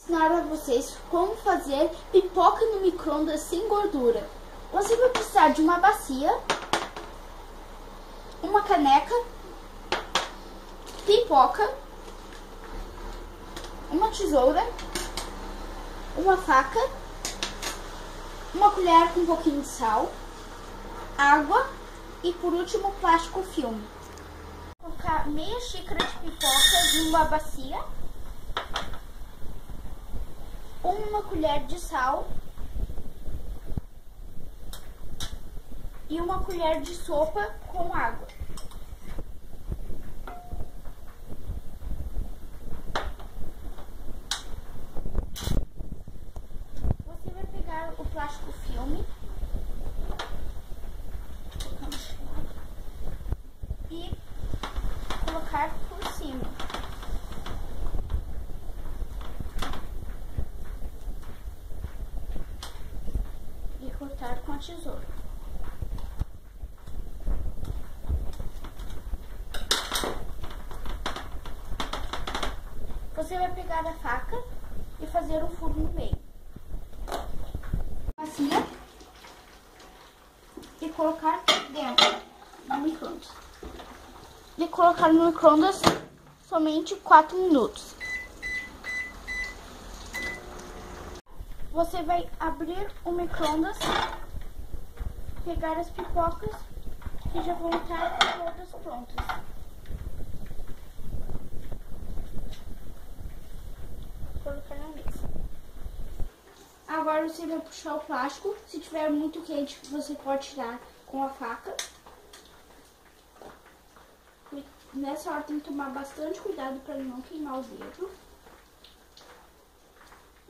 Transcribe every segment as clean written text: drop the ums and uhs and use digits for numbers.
ensinar a vocês como fazer pipoca no micro-ondas sem gordura. Você vai precisar de uma bacia, uma caneca, pipoca, uma tesoura, uma faca, uma colher com um pouquinho de sal, água e por último plástico filme. Vou colocar meia xícara de pipoca em uma bacia, uma colher de sal e uma colher de sopa com água. Você vai pegar o plástico filme e colocar por cima. E cortar com a tesoura. Você vai pegar a faca e fazer um furo no meio. Assim, e colocar dentro do micro-ondas. E colocar no micro-ondas somente 4 minutos. Você vai abrir o micro-ondas, pegar as pipocas que já vão estar todas prontas. Colocar na mesa. Agora você vai puxar o plástico. Se tiver muito quente, você pode tirar com a faca. Nessa hora tem que tomar bastante cuidado para não queimar o dedo.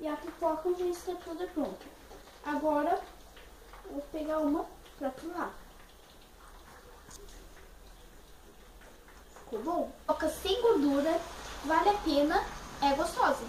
E a pipoca já está toda pronta. Agora, vou pegar uma para pular. Ficou bom? Pipoca sem gordura, vale a pena, é gostosa.